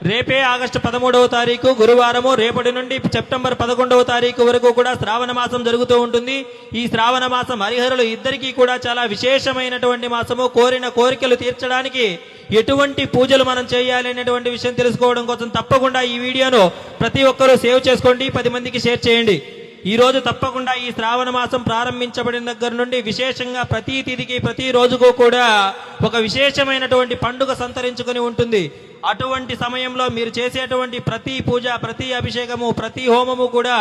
రేపే ఆగస్టు 13వ తారీఖు గురువారము, రేపటి నుండి సెప్టెంబర్ 11వ తారీఖు వరకు కూడా శ్రావణ మాసం జరుగుతూ ఉంటుంది. ఈ శ్రావణ మాసం హరిహరులు ఇద్దరికీ కూడా చాలా విశేషమైనటువంటి మాసము. కోరిన కోరికలు తీర్చడానికి ఎటువంటి పూజలు మనం చేయాలి అనేటువంటి విషయం తెలుసుకోవడం కోసం తప్పకుండా ఈ వీడియోను ప్రతి ఒక్కరూ సేవ్ చేసుకోండి, 10 మందికి షేర్ చేయండి. ఈ రోజు తప్పకుండా ఈ శ్రావణ మాసం ప్రారంభించబడిన దగ్గర నుండి విశేషంగా ప్రతి తిథికి ప్రతి రోజుకు కూడా ఒక విశేషమైనటువంటి పండుగ సంతరించుకొని ఉంటుంది. అటువంటి సమయంలో మీరు చేసేటువంటి ప్రతి పూజ, ప్రతి అభిషేకము, ప్రతి హోమము కూడా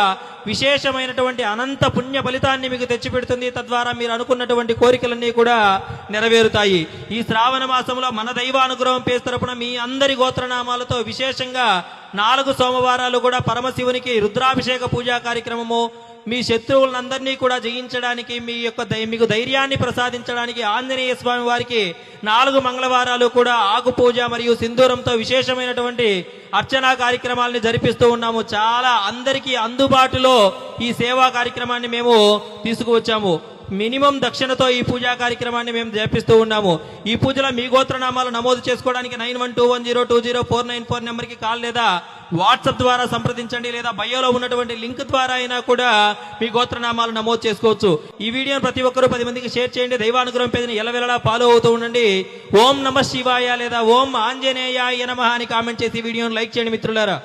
విశేషమైనటువంటి అనంత పుణ్య ఫలితాన్ని మీకు తెచ్చిపెడుతుంది. తద్వారా మీరు అనుకున్నటువంటి కోరికలన్నీ కూడా నెరవేరుతాయి. ఈ శ్రావణ మాసంలో మన దైవానుగ్రహం పేరు తరపున మీ అందరి గోత్రనామాలతో విశేషంగా 4 సోమవారాలు కూడా పరమశివునికి రుద్రాభిషేక పూజా కార్యక్రమము, మీ శత్రువులందరినీ కూడా జయించడానికి, మీకు ధైర్యాన్ని ప్రసాదించడానికి ఆంజనేయ స్వామి వారికి 4 మంగళవారాలు కూడా ఆకు పూజ మరియు సింధూరంతో విశేషమైనటువంటి అర్చనా కార్యక్రమాలని జరిపిస్తూ ఉన్నాము. చాలా అందరికీ అందుబాటులో ఈ సేవా కార్యక్రమాన్ని మేము తీసుకువచ్చాము. మినిమం దక్షిణతో ఈ పూజా కార్యక్రమాన్ని మేము జరిపిస్తూ ఉన్నాము. ఈ పూజలో మీ గోత్రనామాలు నమోదు చేసుకోవడానికి 9121020494 నెంబర్కి కాల్ లేదా వాట్సాప్ ద్వారా సంప్రదించండి, లేదా బయోలో ఉన్నటువంటి లింక్ ద్వారా అయినా కూడా మీ గోత్రనామాలు నమోదు చేసుకోవచ్చు. ఈ వీడియోను ప్రతి ఒక్కరూ 10 మందికి షేర్ చేయండి. దైవానుగ్రహం పేరుని ఎల్లవెల్లలా ఫాలో అవుతూ ఉండండి. ఓం నమః శివాయ లేదా ఓం ఆంజనేయాయ నమః అని కామెంట్ చేసి వీడియోను లైక్ చేయండి మిత్రులారా.